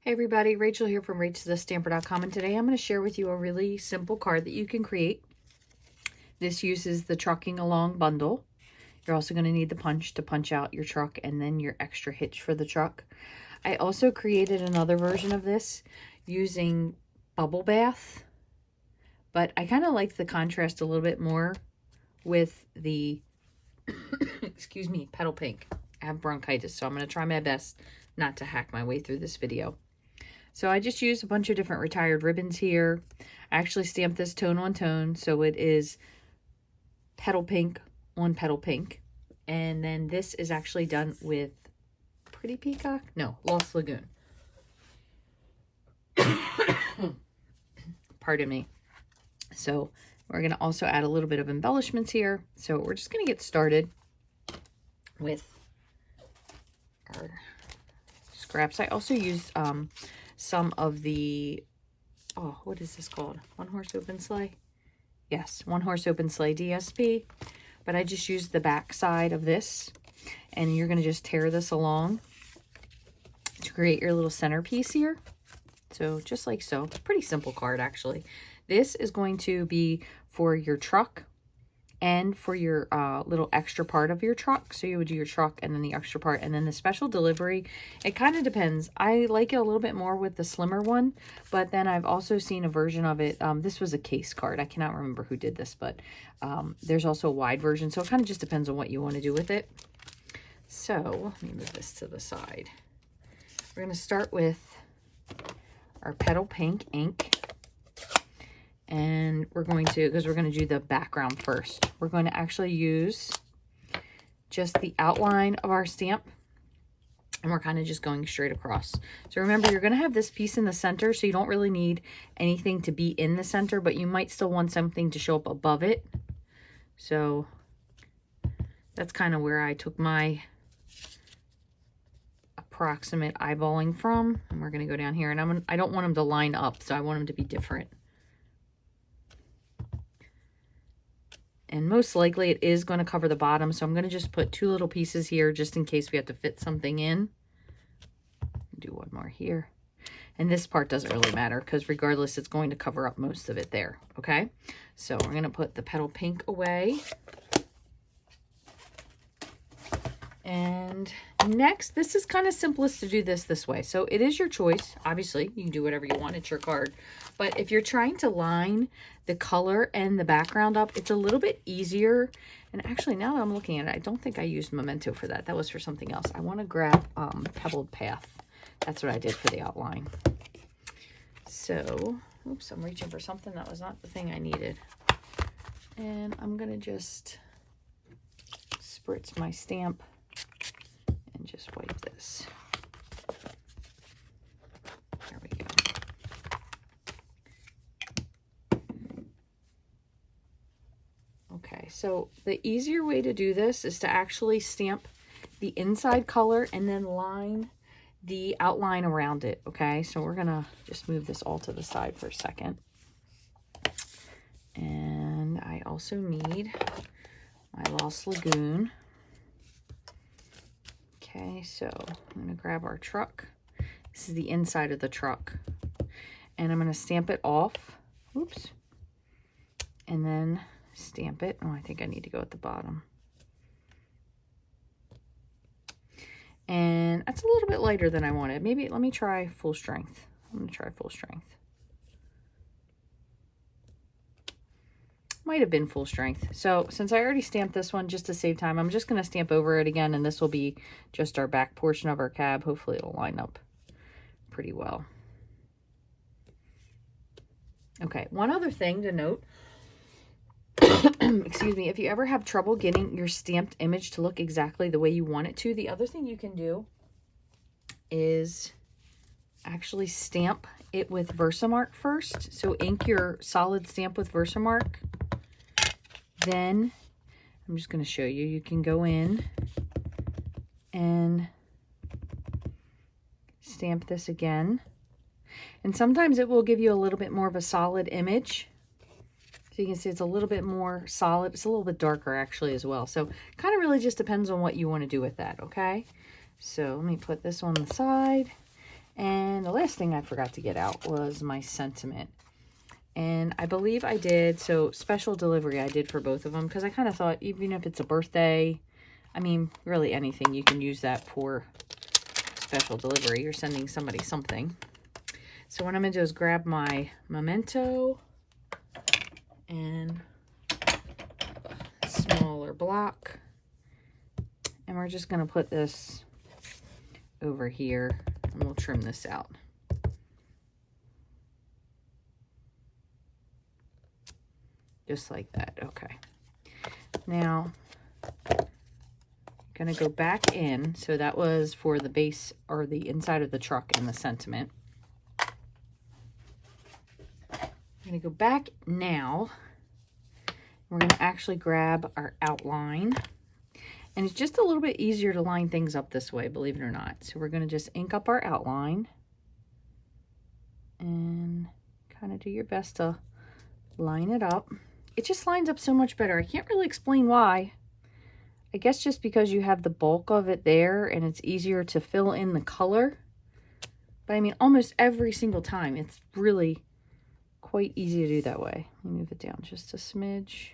Hey everybody, Rachel here from Rachthestamper.com, and today I'm going to share with you a really simple card that you can create. This uses the trucking along bundle. You're also going to need the punch to punch out your truck and then your extra hitch for the truck. I also created another version of this using Bubble Bath, but I kind of like the contrast a little bit more with the, excuse me, Petal Pink. I have bronchitis, so I'm going to try my best not to hack my way through this video. So I just used a bunch of different retired ribbons here. I actually stamped this tone on tone, so it is Petal Pink on Petal Pink. And then this is actually done with Pretty Peacock? No, Lost Lagoon. Pardon me. So we're going to also add a little bit of embellishments here. So we're just going to get started with our scraps. I also used some of the, oh, what is this called? One Horse Open Sleigh? Yes, One Horse Open Sleigh DSP. But I just used the back side of this, and you're going to just tear this along to create your little centerpiece here. So just like so. Pretty simple card, actually. This is going to be for your truck and for your little extra part of your truck. So you would do your truck and then the extra part, and then the special delivery. It kind of depends. I like it a little bit more with the slimmer one, but then I've also seen a version of it. This was a case card. I cannot remember who did this, but there's also a wide version. So it kind of just depends on what you want to do with it. So let me move this to the side. We're going to start with our Petal Pink ink. And we're going to, because we're going to do the background first, we're going to actually use just the outline of our stamp, and we're kind of just going straight across. So remember, you're going to have this piece in the center, so you don't really need anything to be in the center, but you might still want something to show up above it. So that's kind of where I took my approximate eyeballing from, and we're going to go down here, and I don't want them to line up, so I want them to be different. And most likely it is going to cover the bottom, so I'm going to just put two little pieces here just in case we have to fit something in. Do one more here. And this part doesn't really matter because regardless, it's going to cover up most of it there, okay? So we're going to put the Petal Pink away. And next, this is kind of simplest to do this way. So it is your choice. Obviously, you can do whatever you want. It's your card. But if you're trying to line the color and the background up, it's a little bit easier. And actually, now that I'm looking at it, I don't think I used Memento for that. That was for something else. I want to grab Pebbled Path. That's what I did for the outline. So, oops, I'm reaching for something that was not the thing I needed. And I'm going to just spritz my stamp. And just wipe this. There we go. Okay, so the easier way to do this is to actually stamp the inside color and then line the outline around it, okay? So we're gonna just move this all to the side for a second. And I also need my Lost Lagoon. Okay, so I'm going to grab our truck. This is the inside of the truck. And I'm going to stamp it off. Oops. And then stamp it. Oh, I think I need to go at the bottom. And that's a little bit lighter than I wanted. Maybe, let me try full strength. I'm going to try full strength. Might have been full strength. So since I already stamped this one, just to save time, I'm just going to stamp over it again, and this will be just our back portion of our cab. Hopefully it'll line up pretty well. Okay, one other thing to note, excuse me, if you ever have trouble getting your stamped image to look exactly the way you want it to, the other thing you can do is actually stamp it with Versamark first. So ink your solid stamp with Versamark. Then I'm just going to show you. You can go in and stamp this again. And sometimes it will give you a little bit more of a solid image. So you can see it's a little bit more solid. It's a little bit darker actually as well. So kind of really just depends on what you want to do with that, okay? So let me put this on the side. And the last thing I forgot to get out was my sentiment. And I believe I did, so special delivery I did for both of them, because I kind of thought even if it's a birthday, I mean, really anything, you can use that for special delivery. You're sending somebody something. So what I'm going to do is grab my memento and a smaller block. And we're just going to put this over here, and we'll trim this out. Just like that. Okay. Now, I'm going to go back in. So that was for the base or the inside of the truck and the sentiment. I'm going to go back now. We're going to actually grab our outline. And it's just a little bit easier to line things up this way, believe it or not. So we're going to just ink up our outline. And kind of do your best to line it up. It just lines up so much better. I can't really explain why. I guess just because you have the bulk of it there and it's easier to fill in the color. But I mean, almost every single time, it's really quite easy to do that way. Let me move it down just a smidge.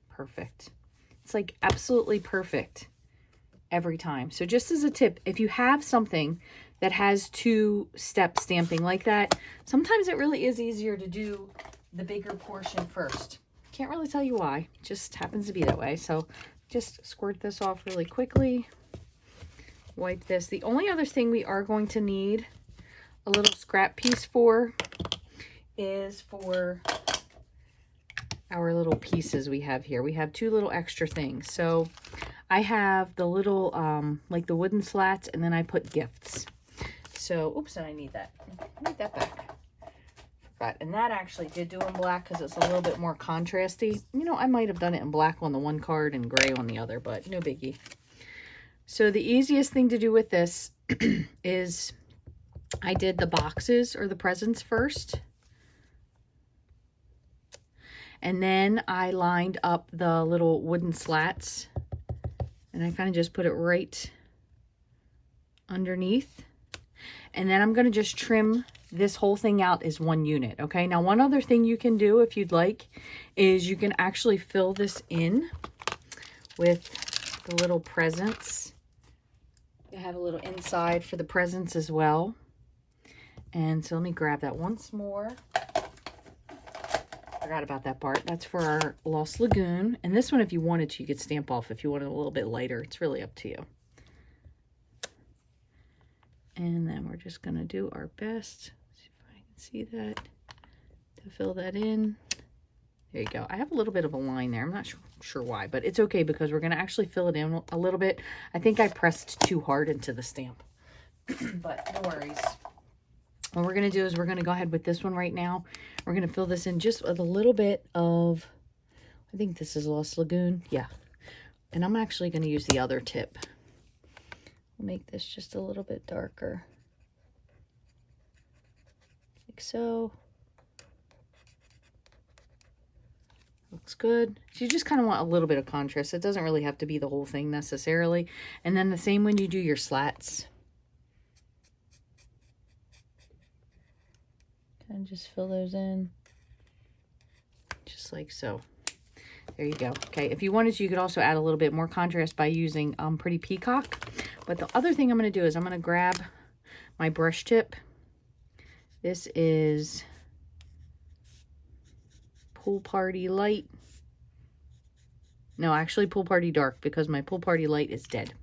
Perfect. It's like absolutely perfect every time. So just as a tip, if you have something that has two-step stamping like that, sometimes it really is easier to do the bigger portion first. Can't really tell you why. It just happens to be that way. So just squirt this off really quickly. Wipe this. The only other thing we are going to need a little scrap piece for is for our little pieces we have here. We have two little extra things. So I have the little, like the wooden slats, and then I put gifts. So, oops, and I need that. I need that back. Forgot. And that actually did do in black because it's a little bit more contrasty. You know, I might have done it in black on the one card and gray on the other, but no biggie. So the easiest thing to do with this is I did the boxes or the presents first. And then I lined up the little wooden slats. And I kind of just put it right underneath. And then I'm going to just trim this whole thing out as one unit. Okay. Now, one other thing you can do if you'd like is you can actually fill this in with the little presents. You have a little inside for the presents as well. And so let me grab that once more. Forgot about that part. That's for our Lost Lagoon. And this one, if you wanted to, you could stamp off if you wanted a little bit lighter. It's really up to you. And then we're just going to do our best. See if I can see that. To fill that in. There you go. I have a little bit of a line there. I'm not sure why, but it's okay because we're going to actually fill it in a little bit. I think I pressed too hard into the stamp. But no worries. What we're going to do is we're going to go ahead with this one right now. We're going to fill this in just with a little bit of, I think this is Lost Lagoon. Yeah. And I'm actually going to use the other tip. I'll make this just a little bit darker. Like so. Looks good. So you just kind of want a little bit of contrast. It doesn't really have to be the whole thing necessarily. And then the same when you do your slats. And just fill those in just like so. There you go. Okay, if you wanted to, you could also add a little bit more contrast by using Pretty Peacock. But the other thing I'm going to do is I'm going to grab my brush tip. This is Pool Party Light. No, actually Pool Party Dark, because my Pool Party Light is dead.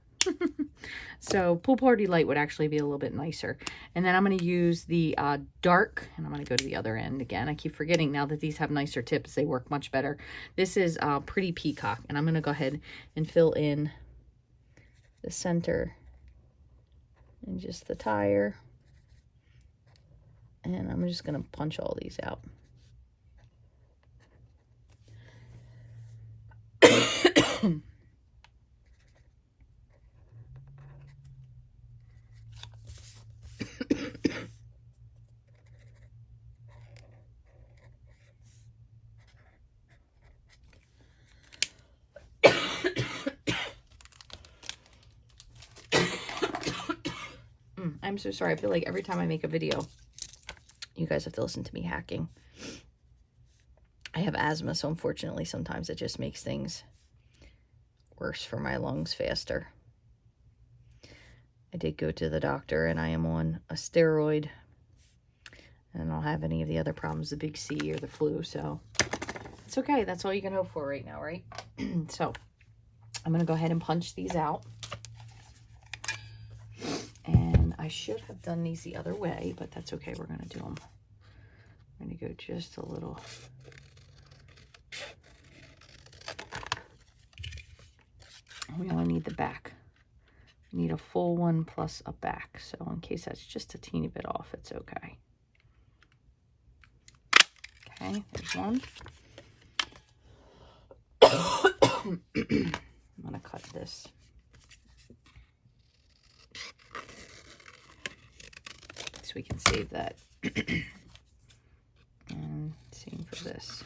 So Pool Party Light would actually be a little bit nicer. And then I'm going to use the dark, and I'm going to go to the other end again. I keep forgetting now that these have nicer tips. They work much better. This is Pretty Peacock, and I'm going to go ahead and fill in the center and just the tire. And I'm just going to punch all these out. I'm so sorry. I feel like every time I make a video, you guys have to listen to me hacking. I have asthma, so unfortunately sometimes it just makes things worse for my lungs faster. I did go to the doctor and I am on a steroid. And I don't have any of the other problems, the big C or the flu, so it's okay. That's all you can hope for right now, right? So I'm going to go ahead and punch these out. And I should have done these the other way, but that's okay. We're going to do them. I'm going to go just a little. We only need the back. We need a full one plus a back. So in case that's just a teeny bit off, it's okay. Okay, there's one. I'm going to cut this. So we can save that. And same for this.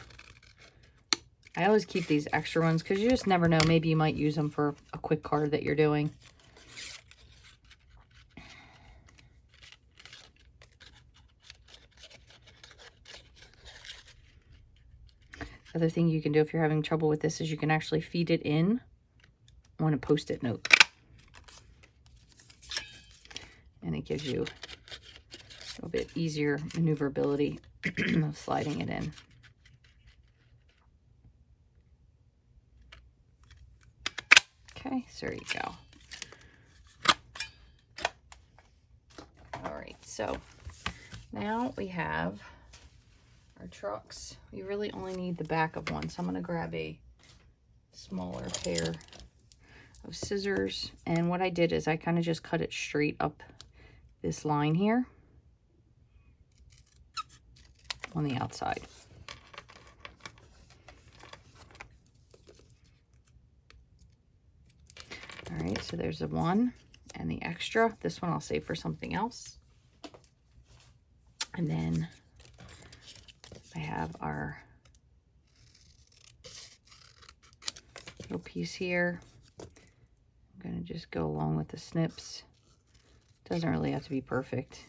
I always keep these extra ones because you just never know. Maybe you might use them for a quick card that you're doing. Other thing you can do if you're having trouble with this is you can actually feed it in on a Post-it note. And it gives you a little bit easier maneuverability of sliding it in. Okay, so there you go. All right, so now we have our trucks. We really only need the back of one, so I'm going to grab a smaller pair of scissors. And what I did is I kind of just cut it straight up this line here on the outside. All right, so there's the one and the extra. This one I'll save for something else. And then I have our little piece here. I'm going to just go along with the snips. Doesn't really have to be perfect.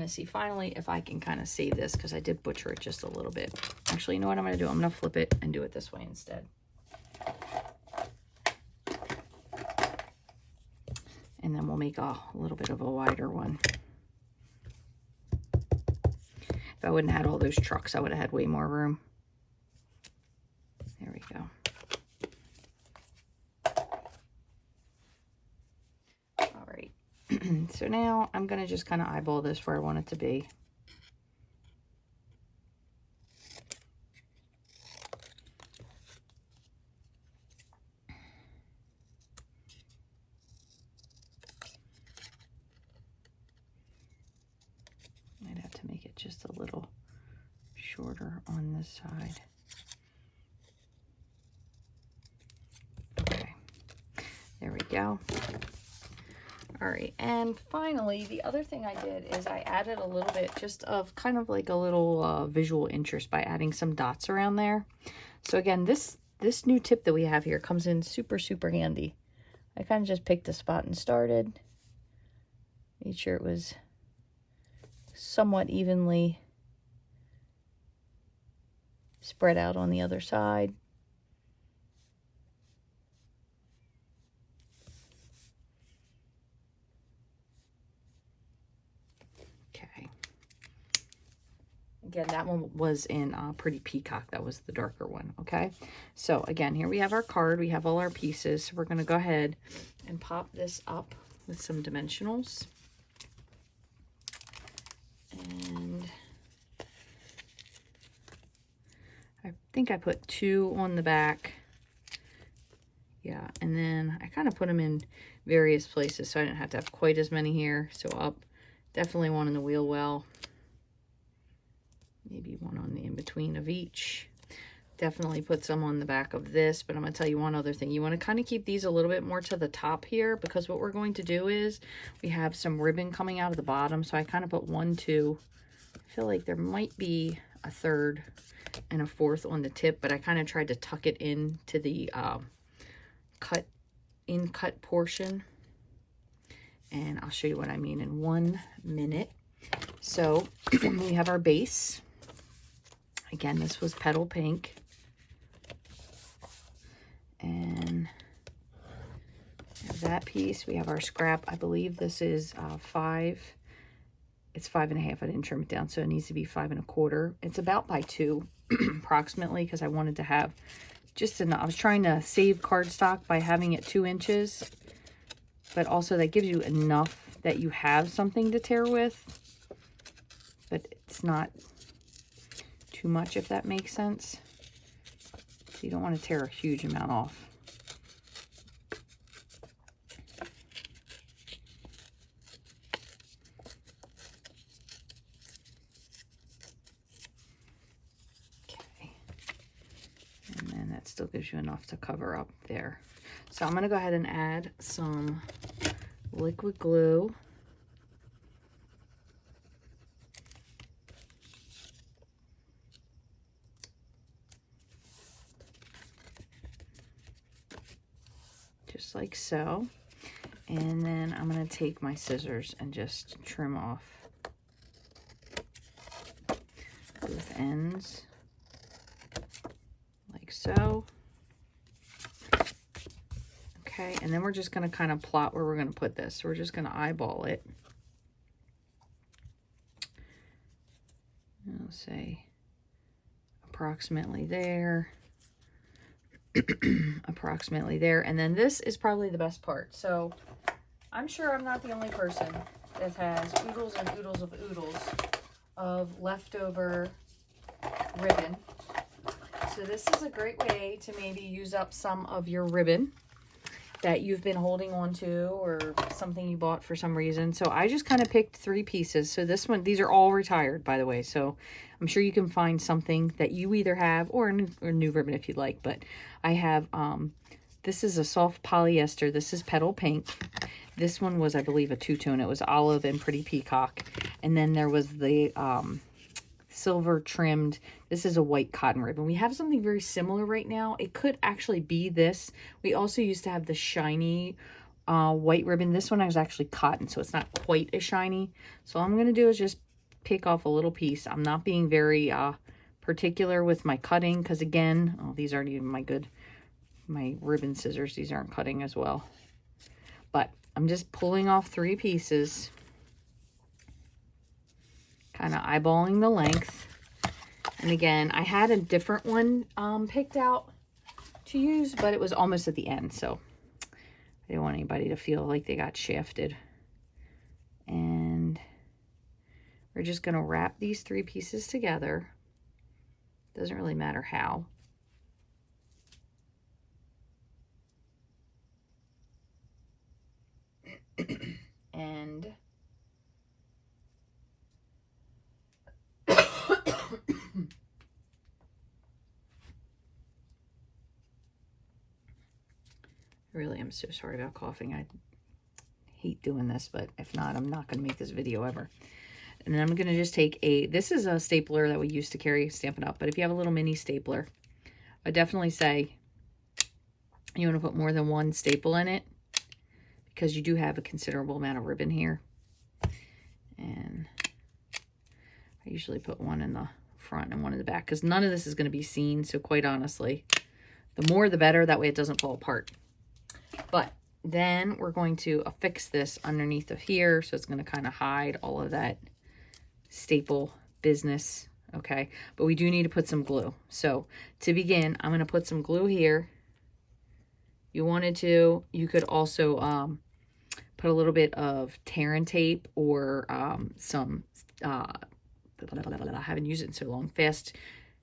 See finally if I can kind of save this because I did butcher it just a little bit. Actually, you know what I'm going to do? I'm going to flip it and do it this way instead. And then we'll make a little bit of a wider one. If I wouldn't have had all those trucks, I would have had way more room. There we go. So now I'm going to just kind of eyeball this where I want it to be. Might have to make it just a little shorter on this side. Okay, there we go. All right, and finally, the other thing I did is I added a little bit just of kind of like a little visual interest by adding some dots around there. So again, this new tip that we have here comes in super, super handy. I kind of just picked a spot and started. Made sure it was somewhat evenly spread out on the other side. Okay. Again, that one was in Pretty Peacock. That was the darker one, okay? So, again, here we have our card. We have all our pieces. So we're going to go ahead and pop this up with some dimensionals. And I think I put 2 on the back. Yeah, and then I kind of put them in various places so I didn't have to have quite as many here. So up, definitely one in the wheel well. maybe one on the in-between of each. Definitely put some on the back of this, but I'm going to tell you one other thing. You want to kind of keep these a little bit more to the top here, because what we're going to do is we have some ribbon coming out of the bottom. So I kind of put 1, 2. I feel like there might be a third and a fourth on the tip, but I kind of tried to tuck it into the cut portion. And I'll show you what I mean in 1 minute. So we have our base. Again, this was Petal Pink. And that piece, we have our scrap. I believe this is 5. It's 5.5. I didn't trim it down, so it needs to be 5 1/4. It's about by 2, approximately, because I wanted to have just enough. I was trying to save cardstock by having it 2 inches, but also that gives you enough that you have something to tear with, but it's not too much, if that makes sense. So you don't want to tear a huge amount off. Okay. And then that still gives you enough to cover up there. So I'm going to go ahead and add some liquid glue. Just like so. And then I'm going to take my scissors and just trim off both ends like so. Okay, and then we're just going to kind of plot where we're going to put this. So we're just going to eyeball it. I'll say approximately there. Approximately there. And then this is probably the best part. So I'm sure I'm not the only person that has oodles and oodles of oodles of leftover ribbon. So this is a great way to maybe use up some of your ribbon that you've been holding on to, or something you bought for some reason. So I just kind of picked 3 pieces. So this one, these are all retired, by the way. So I'm sure you can find something that you either have, or a new ribbon if you'd like. But I have, this is a soft polyester. This is Petal Pink. This one was, I believe, a 2-tone. It was olive and Pretty Peacock. And then there was the silver trimmed. This is a white cotton ribbon. We have something very similar right now. It could actually be this. We also used to have the shiny white ribbon. This one is actually cotton, so it's not quite as shiny. So all I'm going to do is just pick off a little piece. I'm not being very particular with my cutting, because again, oh, these aren't even my ribbon scissors. These aren't cutting as well. But I'm just pulling off 3 pieces, kind of eyeballing the length. And again, I had a different one picked out to use, but it was almost at the end, so I didn't want anybody to feel like they got shafted. And we're just going to wrap these 3 pieces together. Doesn't really matter how. And really, I'm so sorry about coughing. I hate doing this, but if not, I'm not going to make this video ever. And then I'm going to just take this is a stapler that we used to carry Stampin' Up, but if you have a little mini stapler, I definitely say you want to put more than 1 staple in it, because you do have a considerable amount of ribbon here. And I usually put 1 in the front and 1 in the back, because none of this is going to be seen. So quite honestly, the more the better. That way it doesn't fall apart. But then we're going to affix this underneath of here. So it's going to kind of hide all of that staple business. Okay. But we do need to put some glue. So to begin, I'm going to put some glue here. You wanted to, you could also put a little bit of tear and tape, or some, I haven't used it in so long, Fast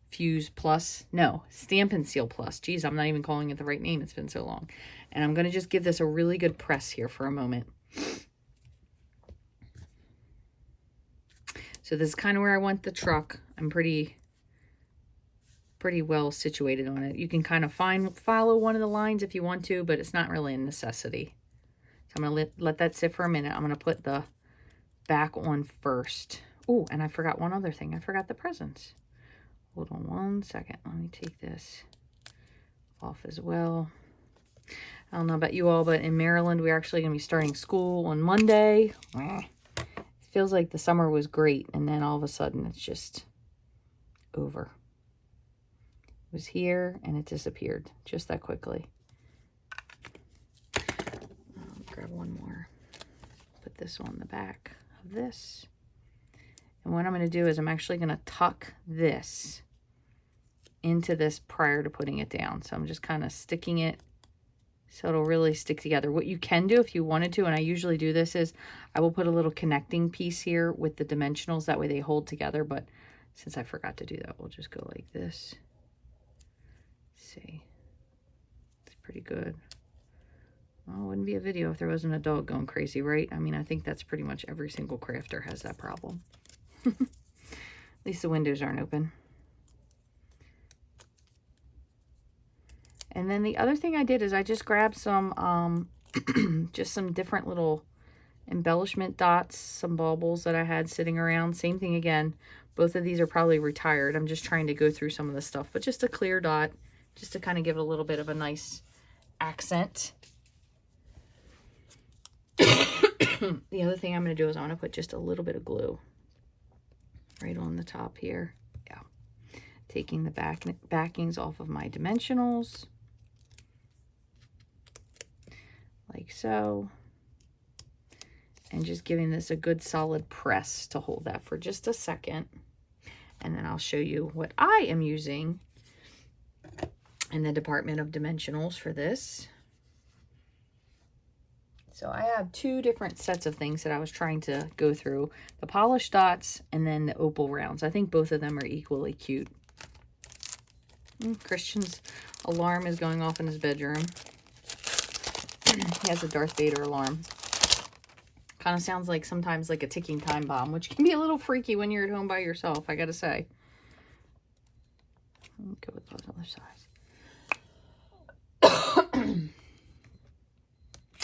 Fuse Plus. No, Stampin' Seal Plus. Geez, I'm not even calling it the right name. It's been so long. And I'm going to just give this a really good press here for a moment. So this is kind of where I want the truck. I'm pretty well situated on it. You can kind of follow one of the lines if you want to, but it's not really a necessity. So I'm going to let that sit for a minute. I'm going to put the back on first. Oh, and I forgot one other thing. I forgot the presents. Hold on one second. Let me take this off as well. I don't know about you all, but in Maryland, we're actually going to be starting school on Monday. It feels like the summer was great, and then all of a sudden it's just over. It was here, and it disappeared just that quickly. I'll grab one more. Put this on the back of this. And what I'm going to do is I'm actually going to tuck this into this prior to putting it down. So I'm just kind of sticking it so it'll really stick together. What you can do if you wanted to, and I usually do this, is I will put a little connecting piece here with the dimensionals. That way they hold together. But since I forgot to do that, we'll just go like this. See, it's pretty good. Well, it wouldn't be a video if there wasn't a dog going crazy, right? I mean, I think that's pretty much every single crafter has that problem. At least the windows aren't open. And then the other thing I did is I just grabbed some, just some different little embellishment dots, some baubles that I had sitting around. Same thing again. Both of these are probably retired. I'm just trying to go through some of the stuff, but just a clear dot, just to kind of give it a little bit of a nice accent. The other thing I'm going to do is I'm going to put just a little bit of glue right on the top here. Yeah. Taking the backings off of my dimensionals. Like so. And just giving this a good solid press to hold that for just a second. And then I'll show you what I am using in the Department of Dimensionals for this. So I have two different sets of things that I was trying to go through. The polished dots and then the opal rounds. I think both of them are equally cute. Christian's alarm is going off in his bedroom. He has a Darth Vader alarm. Kind of sounds like sometimes like a ticking time bomb, which can be a little freaky when you're at home by yourself, I gotta say. Go with those other sides.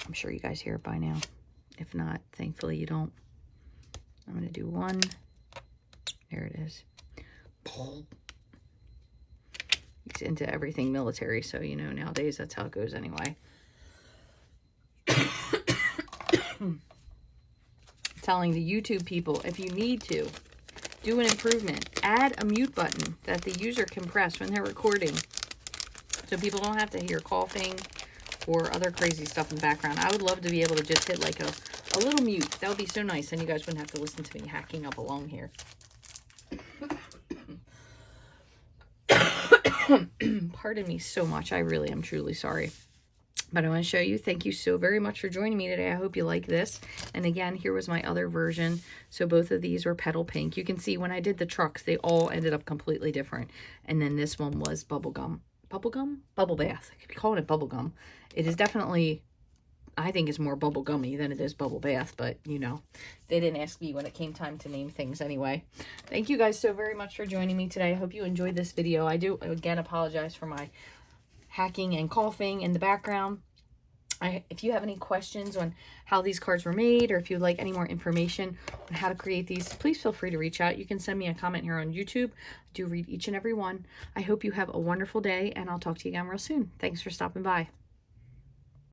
I'm sure you guys hear it by now. If not, thankfully you don't. I'm going to do one. There it is. He's into everything military, so you know nowadays that's how it goes anyway. Telling the YouTube people, if you need to do an improvement, add a mute button that the user can press when they're recording, so people don't have to hear coughing or other crazy stuff in the background. I would love to be able to just hit like a little mute. That would be so nice. Then you guys wouldn't have to listen to me hacking up along here. Pardon me so much. I really am truly sorry. But I want to show you. Thank you so very much for joining me today. I hope you like this. And again, here was my other version. So both of these were petal pink. You can see when I did the trucks, they all ended up completely different. And then this one was bubblegum. Bubblegum? Bubble bath. I could be calling it bubblegum. It is definitely, I think it's more bubblegummy than it is bubble bath, but you know, they didn't ask me when it came time to name things anyway. Thank you guys so very much for joining me today. I hope you enjoyed this video. I do, again, apologize for my hacking and coughing in the background. If you have any questions on how these cards were made, or if you'd like any more information on how to create these, please feel free to reach out. You can send me a comment here on YouTube. I do read each and every one. I hope you have a wonderful day, and I'll talk to you again real soon. Thanks for stopping by.